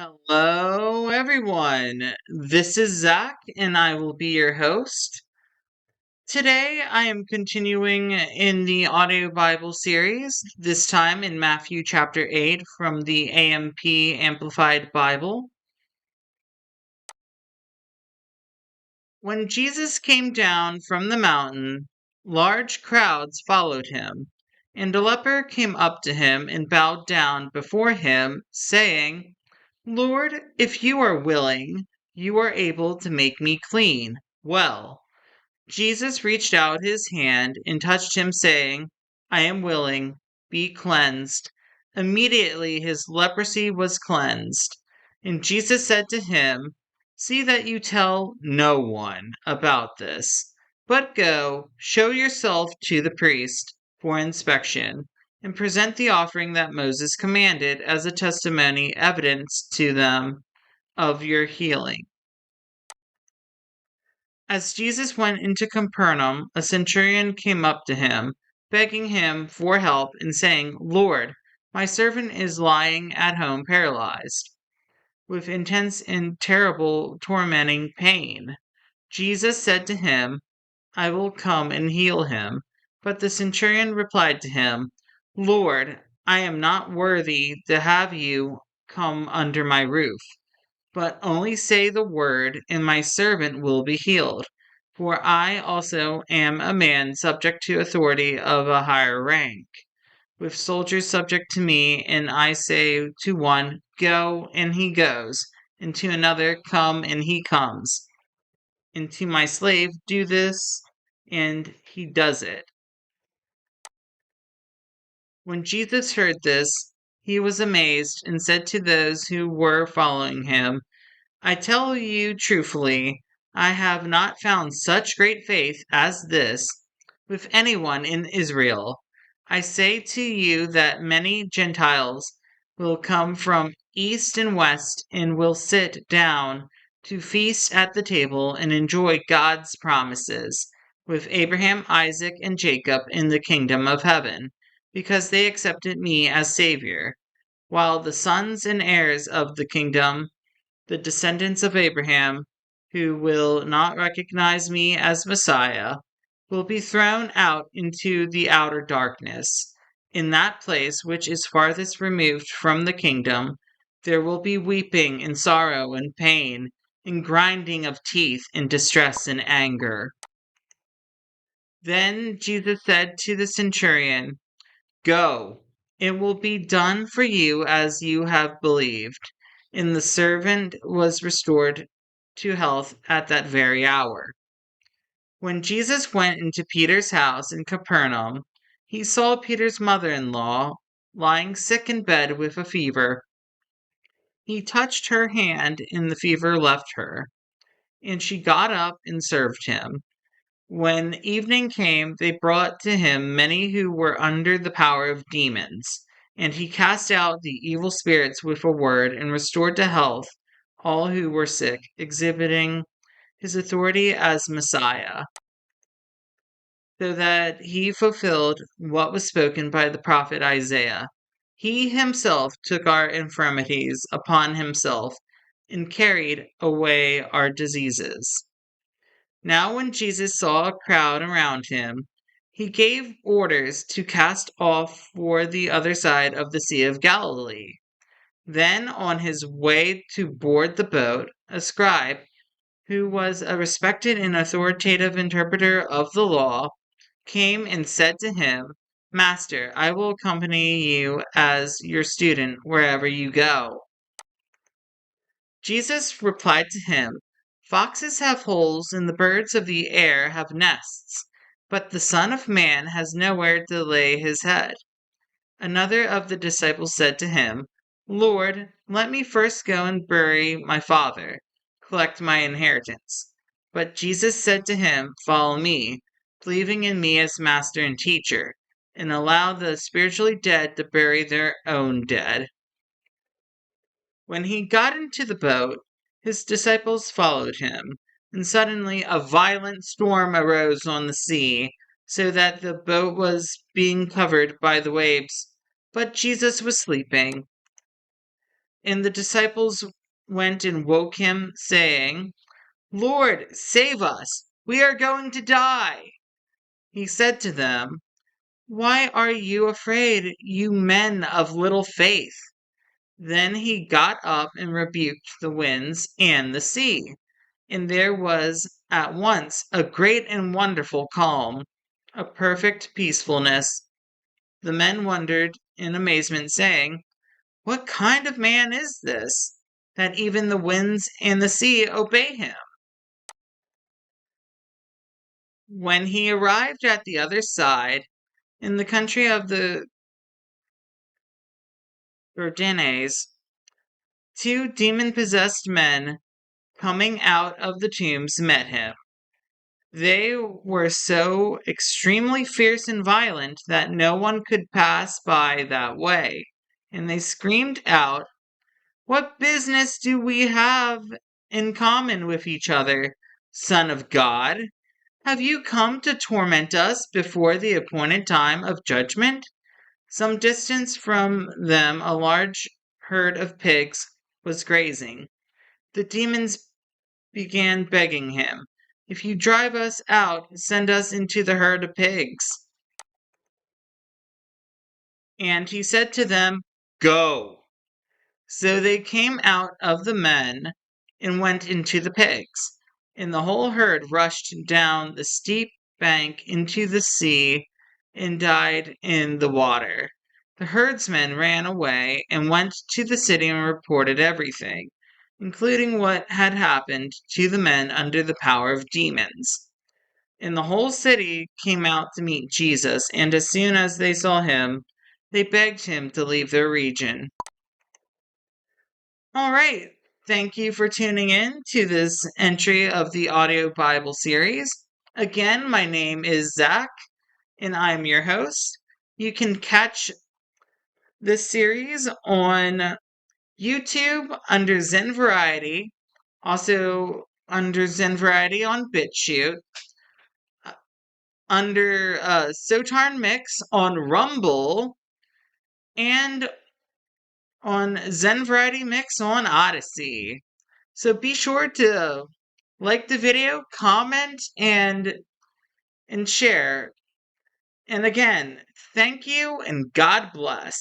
Hello, everyone. This is Zach, and I will be your host. Today, I am continuing in the audio Bible series, this time in Matthew chapter 8 from the AMP Amplified Bible. When Jesus came down from the mountain, large crowds followed him, and a leper came up to him and bowed down before him, saying, Lord, if you are willing, you are able to make me clean. Well, Jesus reached out his hand and touched him, saying, I am willing, be cleansed. Immediately his leprosy was cleansed. And Jesus said to him, See that you tell no one about this, but go, show yourself to the priest for inspection, and present the offering that Moses commanded as a testimony evidence to them of your healing. As Jesus went into Capernaum, a centurion came up to him, begging him for help and saying, Lord, my servant is lying at home paralyzed, with intense and terrible tormenting pain. Jesus said to him, I will come and heal him. But the centurion replied to him, Lord, I am not worthy to have you come under my roof. But only say the word, and my servant will be healed. For I also am a man subject to authority of a higher rank, with soldiers subject to me, and I say to one, Go, and he goes, and to another, Come, and he comes, and to my slave, Do this, and he does it. When Jesus heard this, he was amazed, and said to those who were following him, I tell you truthfully, I have not found such great faith as this with anyone in Israel. I say to you that many Gentiles will come from east and west and will sit down to feast at the table and enjoy God's promises with Abraham, Isaac, and Jacob in the kingdom of heaven, because they accepted me as Savior, while the sons and heirs of the kingdom, the descendants of Abraham, who will not recognize me as Messiah, will be thrown out into the outer darkness. In that place which is farthest removed from the kingdom, there will be weeping and sorrow and pain, and grinding of teeth and distress and anger. Then Jesus said to the centurion, Go, it will be done for you as you have believed. And the servant was restored to health at that very hour. When Jesus went into Peter's house in Capernaum, he saw Peter's mother in law lying sick in bed with a fever. He touched her hand, and the fever left her, and she got up and served him. When evening came, they brought to him many who were under the power of demons, and he cast out the evil spirits with a word and restored to health all who were sick, exhibiting his authority as Messiah, so that he fulfilled what was spoken by the prophet Isaiah. He himself took our infirmities upon himself and carried away our diseases. Now, when Jesus saw a crowd around him, he gave orders to cast off for the other side of the Sea of Galilee. Then, on his way to board the boat, a scribe, who was a respected and authoritative interpreter of the law, came and said to him, Master, I will accompany you as your student wherever you go. Jesus replied to him, Foxes have holes and the birds of the air have nests, but the Son of Man has nowhere to lay his head. Another of the disciples said to him, Lord, let me first go and bury my father, collect my inheritance. But Jesus said to him, Follow me, believing in me as master and teacher, and allow the spiritually dead to bury their own dead. When he got into the boat, his disciples followed him, and suddenly a violent storm arose on the sea, so that the boat was being covered by the waves, but Jesus was sleeping. And the disciples went and woke him, saying, Lord, save us! We are going to die. He said to them, Why are you afraid, you men of little faith? Then he got up and rebuked the winds and the sea, and there was at once a great and wonderful calm, a perfect peacefulness. The men wondered in amazement, saying, What kind of man is this, that even the winds and the sea obey him? When he arrived at the other side, in the country of the Gadarenes, two demon-possessed men coming out of the tombs met him. They were so extremely fierce and violent that no one could pass by that way, and they screamed out, What business do we have in common with each other, Son of God? Have you come to torment us before the appointed time of judgment? Some distance from them a large herd of pigs was grazing. The demons began begging him, If you drive us out, send us into the herd of pigs. And he said to them, Go. So they came out of the men and went into the pigs, and the whole herd rushed down the steep bank into the sea and died in the water. The herdsmen ran away and went to the city and reported everything, including what had happened to the men under the power of demons. And the whole city came out to meet Jesus, and as soon as they saw him, they begged him to leave their region. All right. Thank you for tuning in to this entry of the audio Bible series. Again, my name is Zach, and I'm your host. You can catch this series on YouTube under Zen Variety, also under Zen Variety on BitChute, under Sotarn Mix on Rumble, and on Zen Variety Mix on Odyssey. So be sure to like the video, comment, and share. And again, thank you and God bless.